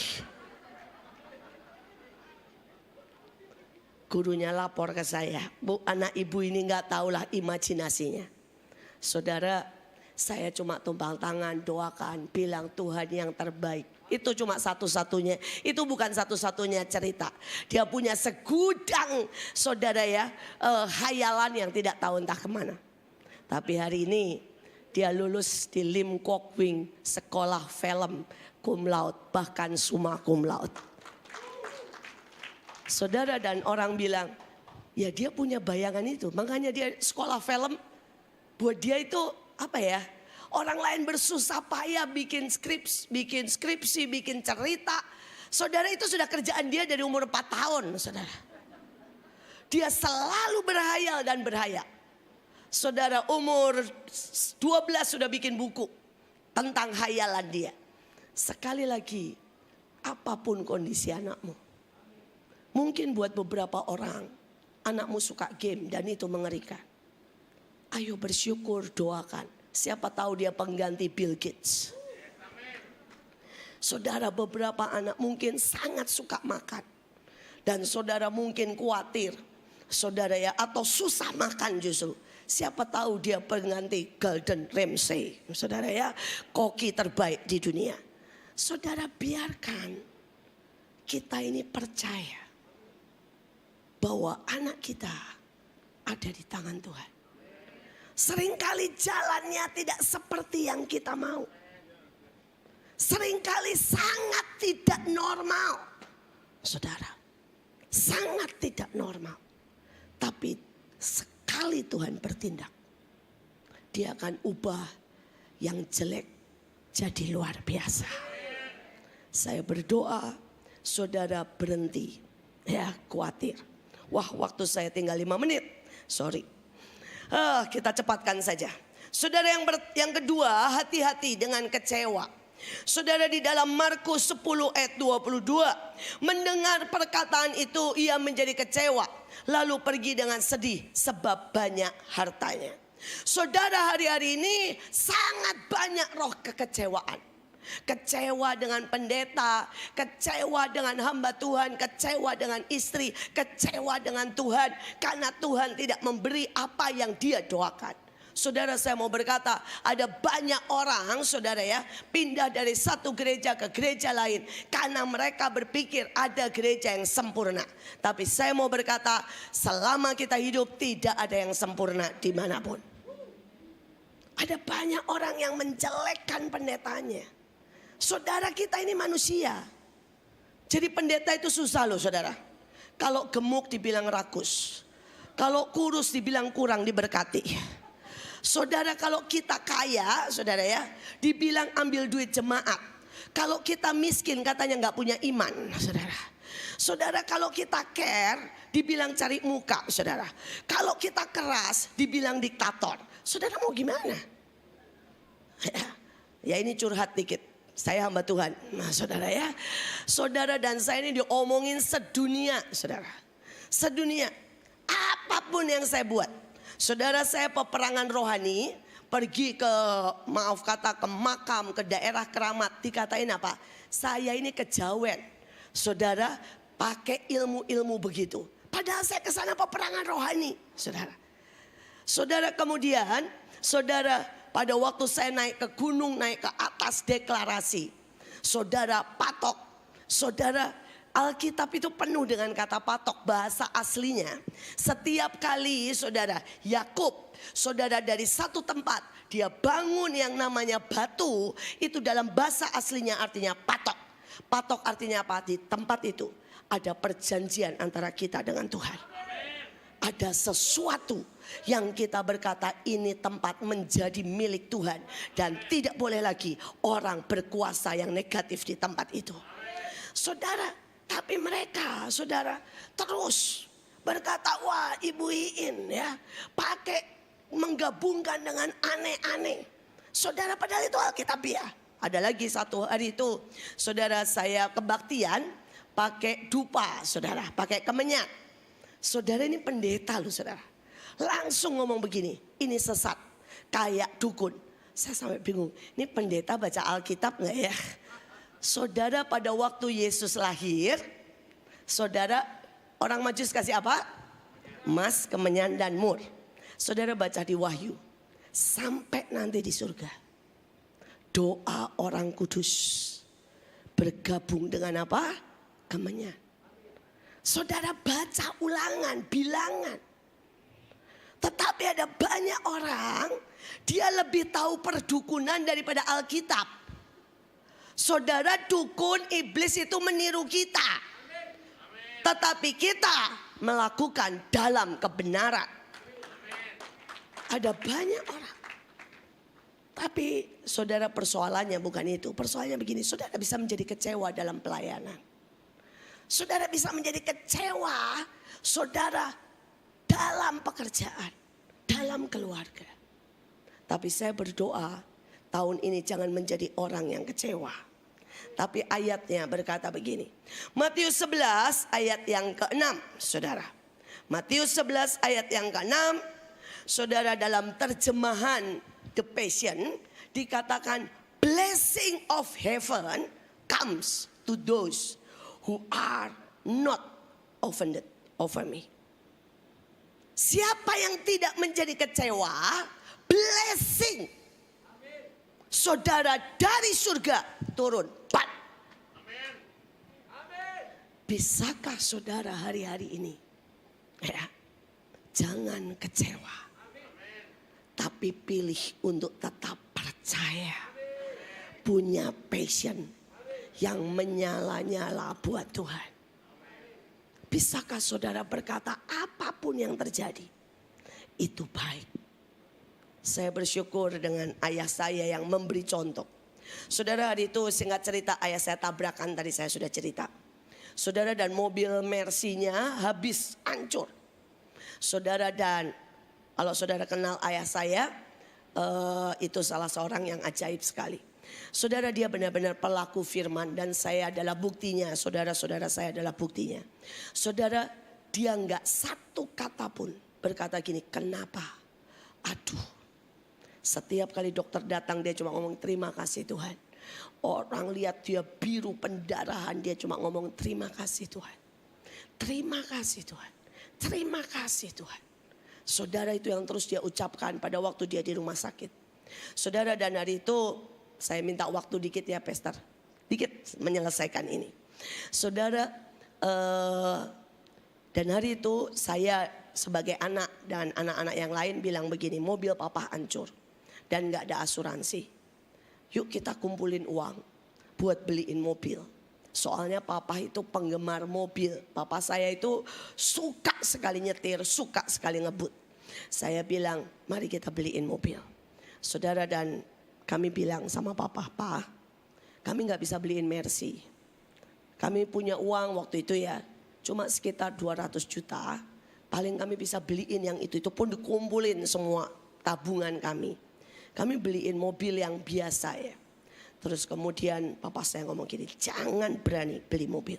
Gurunya lapor ke saya, Bu, anak ibu ini gak tahulah imajinasinya. Saudara, Saya cuma tumpang tangan, doakan, bilang Tuhan yang terbaik. Itu cuma satu-satunya, itu bukan satu-satunya cerita. Dia punya segudang saudara ya, hayalan yang tidak tahu entah kemana. Tapi hari ini dia lulus di Lim Kok Wing, sekolah film cum laude, bahkan summa cum laude. Saudara, dan orang bilang, ya dia punya bayangan itu, makanya dia sekolah film. Buat dia itu apa ya? Orang lain bersusah payah bikin skripsi, bikin cerita. Saudara, itu sudah kerjaan dia dari umur 4 tahun, saudara. Dia selalu berhayal dan berhayal. Saudara, umur 12 sudah bikin buku tentang hayalan dia. Sekali lagi, apapun kondisi anakmu. Mungkin buat beberapa orang, anakmu suka game dan itu mengerikan. Ayo bersyukur, doakan. Siapa tahu dia pengganti Bill Gates. Saudara, beberapa anak mungkin sangat suka makan. Dan saudara mungkin khawatir. Saudara ya, atau susah makan justru. Siapa tahu dia pengganti Gordon Ramsay. Saudara ya, koki terbaik di dunia. Saudara, biarkan kita ini percaya bahwa anak kita ada di tangan Tuhan. Seringkali jalannya tidak seperti yang kita mau. Seringkali sangat tidak normal. Saudara, sangat tidak normal. Tapi sekali Tuhan bertindak, dia akan ubah yang jelek jadi luar biasa. Saya berdoa, saudara berhenti ya khawatir. Wah, waktu saya tinggal 5 menit. Sorry. Kita cepatkan saja. Saudara, yang kedua, hati-hati dengan kecewa. Saudara, di dalam Markus 10 ayat 22, mendengar perkataan itu ia menjadi kecewa, lalu pergi dengan sedih sebab banyak hartanya. Saudara, hari-hari ini sangat banyak roh kekecewaan. Kecewa dengan pendeta, kecewa dengan hamba Tuhan, kecewa dengan istri, kecewa dengan Tuhan karena Tuhan tidak memberi apa yang dia doakan. Saudara, saya mau berkata, ada banyak orang, saudara ya, pindah dari satu gereja ke gereja lain karena mereka berpikir ada gereja yang sempurna. Tapi saya mau berkata, selama kita hidup tidak ada yang sempurna dimanapun. Ada banyak orang yang menjelekkan pendetanya. Saudara, kita ini manusia. Jadi pendeta itu susah loh, saudara. Kalau gemuk dibilang rakus, kalau kurus dibilang kurang diberkati. Saudara, kalau kita kaya, saudara ya, dibilang ambil duit jemaat. Kalau kita miskin katanya nggak punya iman, saudara. Saudara, kalau kita care dibilang cari muka, saudara. Kalau kita keras dibilang diktator. Saudara mau gimana? Ya ini curhat dikit. Saya hamba Tuhan. Nah, saudara ya, saudara dan saya ini diomongin sedunia, saudara. Sedunia. Apapun yang saya buat. Saudara, saya peperangan rohani, pergi ke, maaf kata, ke makam, ke daerah keramat. Dikatain apa? Saya ini kejawen. Saudara, pakai ilmu-ilmu begitu. Padahal saya ke sana peperangan rohani, saudara. Saudara, kemudian, saudara, pada waktu saya naik ke gunung, naik ke atas deklarasi. Saudara, patok. Saudara, Alkitab itu penuh dengan kata patok, bahasa aslinya. Setiap kali saudara, Yakub, saudara dari satu tempat, dia bangun yang namanya batu. Itu dalam bahasa aslinya artinya patok. Patok artinya apa? Di tempat itu ada perjanjian antara kita dengan Tuhan. Ada sesuatu yang kita berkata ini tempat menjadi milik Tuhan. Dan tidak boleh lagi orang berkuasa yang negatif di tempat itu. Saudara, tapi mereka saudara terus berkata, wah Ibu Iin ya pakai menggabungkan dengan aneh-aneh. Saudara, padahal itu Alkitabiah. Ada lagi satu hari itu saudara saya kebaktian pakai dupa, saudara, pakai kemenyan. Saudara, ini pendeta loh, saudara. Langsung ngomong begini, ini sesat, kayak dukun. Saya sampai bingung, ini pendeta baca Alkitab gak ya? Saudara, pada waktu Yesus lahir, saudara, orang Majus kasih apa? Emas, kemenyan dan mur. Saudara baca di Wahyu. sampai nanti di surga. Doa orang kudus bergabung dengan apa? Kemenyan. Saudara baca ulangan, bilangan. Tetapi ada banyak orang, dia lebih tahu perdukunan daripada Alkitab. Saudara, dukun iblis itu meniru kita. Tetapi kita melakukan dalam kebenaran. Ada banyak orang. Tapi saudara, persoalannya bukan itu. Persoalannya begini, saudara bisa menjadi kecewa dalam pelayanan. Saudara bisa menjadi kecewa, saudara, dalam pekerjaan, dalam keluarga. Tapi saya berdoa tahun ini jangan menjadi orang yang kecewa. Tapi ayatnya berkata begini. Matius 11 ayat yang ke-6, saudara. Matius 11 ayat yang ke-6, saudara, dalam terjemahan The Passion dikatakan blessing of heaven comes to those who are not offended over me. Siapa yang tidak menjadi kecewa, blessing, saudara, dari surga turun. Bisakah saudara hari-hari ini, ya, jangan kecewa, tapi pilih untuk tetap percaya, punya passion yang menyala-nyala buat Tuhan. Bisakah saudara berkata apapun yang terjadi itu baik? Saya bersyukur dengan ayah saya yang memberi contoh. Saudara, hari itu singkat cerita ayah saya tabrakan, tadi saya sudah cerita. Saudara, dan mobil Mercy-nya habis, hancur. Saudara, dan kalau saudara kenal ayah saya, itu salah seorang yang ajaib sekali. Saudara, dia benar-benar pelaku firman dan saya adalah buktinya. Saudara-saudara, saya adalah buktinya. Saudara, dia enggak satu kata pun berkata gini, kenapa? Aduh, setiap kali dokter datang dia cuma ngomong terima kasih Tuhan. Orang lihat dia biru pendarahan, dia cuma ngomong terima kasih Tuhan. Terima kasih Tuhan. Terima kasih Tuhan. Saudara, itu yang terus dia ucapkan pada waktu dia di rumah sakit. Saudara, dan hari itu saya minta waktu dikit ya Pastor. Dikit menyelesaikan ini. Saudara, dan hari itu saya sebagai anak dan anak-anak yang lain bilang begini, mobil papa hancur dan gak ada asuransi. Yuk kita kumpulin uang buat beliin mobil. Soalnya papa itu penggemar mobil. Papa saya itu suka sekali nyetir, suka sekali ngebut. Saya bilang mari kita beliin mobil. Saudara, dan kami bilang sama papa, Pak, kami gak bisa beliin Mercy. Kami punya uang waktu itu ya cuma sekitar 200 juta. Paling kami bisa beliin yang itu pun dikumpulin semua tabungan kami. Kami beliin mobil yang biasa ya. Terus kemudian papa saya ngomong gini, jangan berani beli mobil.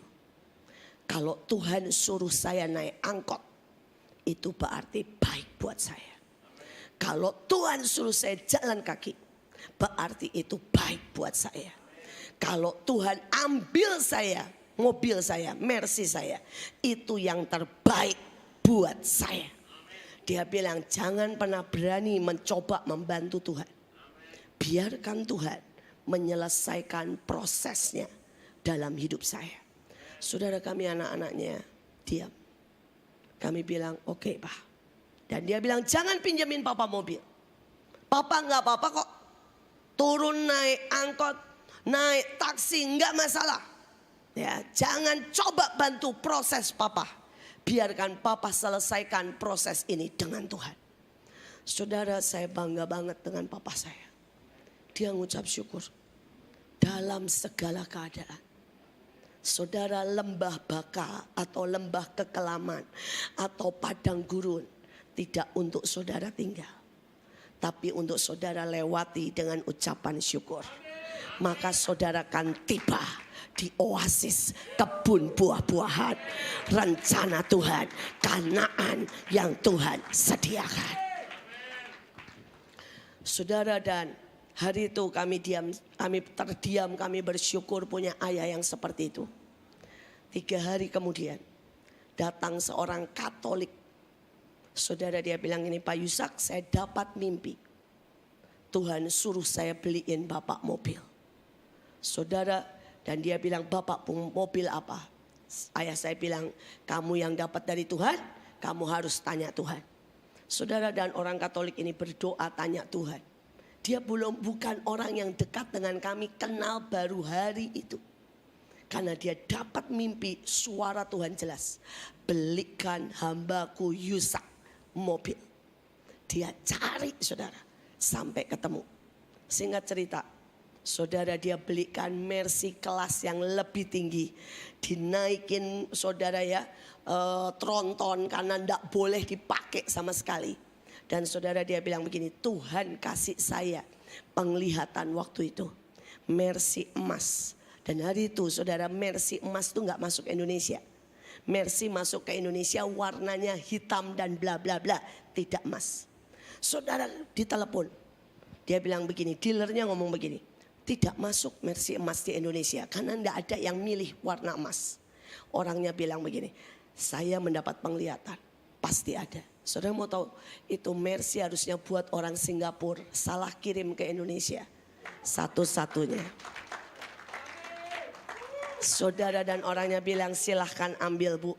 Kalau Tuhan suruh saya naik angkot, itu berarti baik buat saya. Kalau Tuhan suruh saya jalan kaki, berarti itu baik buat saya. Kalau Tuhan ambil saya, mobil saya, Mercy saya, itu yang terbaik buat saya. Dia bilang jangan pernah berani mencoba membantu Tuhan. Biarkan Tuhan menyelesaikan prosesnya dalam hidup saya. Saudara, kami anak-anaknya diam. Kami bilang oke, Pak. Dan dia bilang jangan pinjemin papa mobil. Papa gak apa-apa kok. Turun naik angkot, naik taksi, gak masalah. Ya, jangan coba bantu proses papa. Biarkan papa selesaikan proses ini dengan Tuhan. Saudara, saya bangga banget dengan papa saya. Dia ngucap syukur dalam segala keadaan. Saudara, lembah baka atau lembah kekelaman atau padang gurun tidak untuk saudara tinggal, tapi untuk saudara lewati dengan ucapan syukur. Maka saudara akan tiba di oasis kebun buah-buahan, rencana Tuhan, Kanaan yang Tuhan sediakan. Saudara, dan hari itu kami terdiam, kami bersyukur punya ayah yang seperti itu. 3 hari kemudian datang seorang Katolik. Saudara, dia bilang ini, Pak Yusak, saya dapat mimpi. Tuhan suruh saya beliin Bapak mobil. Saudara, dan dia bilang, Bapak mobil apa? Ayah saya bilang, kamu yang dapat dari Tuhan, kamu harus tanya Tuhan. Saudara, dan orang Katolik ini berdoa tanya Tuhan. Dia bukan orang yang dekat dengan kami, kenal baru hari itu. Karena dia dapat mimpi, suara Tuhan jelas. Belikan hambaku Yusak mobil. Dia cari saudara, sampai ketemu. Singkat cerita, saudara, dia belikan Mercy kelas yang lebih tinggi. Dinaikin saudara ya, tronton karena tidak boleh dipakai sama sekali. Dan saudara, dia bilang begini, Tuhan kasih saya penglihatan waktu itu. Mercy emas. Dan hari itu saudara, Mercy emas itu gak masuk Indonesia. Mercy masuk ke Indonesia warnanya hitam dan bla bla bla, tidak emas. Saudara, ditelepon. Dia bilang begini, dealernya ngomong begini, tidak masuk Mercy emas di Indonesia karena tidak ada yang milih warna emas. Orangnya bilang begini, saya mendapat penglihatan, pasti ada. Saudara mau tahu, itu Mercy harusnya buat orang Singapura, salah kirim ke Indonesia. Satu-satunya. Saudara, dan orangnya bilang silahkan ambil bu.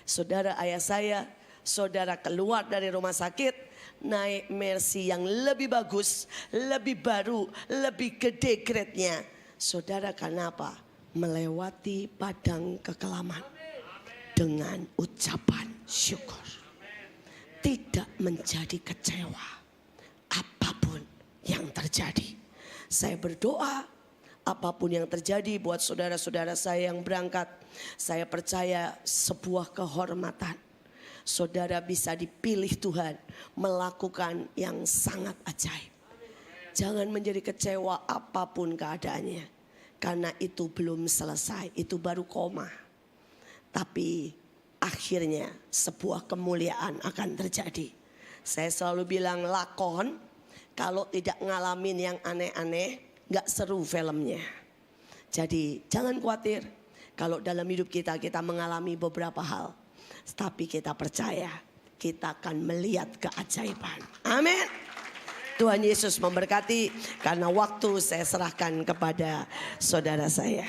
Saudara, ayah saya, saudara keluar dari rumah sakit, naik Mercy yang lebih bagus, lebih baru, lebih gede grade-nya. Saudara, kenapa? Melewati padang kekelaman dengan ucapan syukur. Tidak menjadi kecewa apapun yang terjadi. Saya berdoa apapun yang terjadi buat saudara-saudara saya yang berangkat, saya percaya sebuah kehormatan. Saudara bisa dipilih Tuhan melakukan yang sangat ajaib. Jangan menjadi kecewa apapun keadaannya. Karena itu belum selesai, itu baru koma. Tapi akhirnya sebuah kemuliaan akan terjadi. Saya selalu bilang lakon, kalau tidak ngalamin yang aneh-aneh, gak seru filmnya. Jadi jangan khawatir kalau dalam hidup kita mengalami beberapa hal. Tapi kita percaya kita akan melihat keajaiban. Amin. Tuhan Yesus memberkati, karena waktu saya serahkan kepada saudara saya.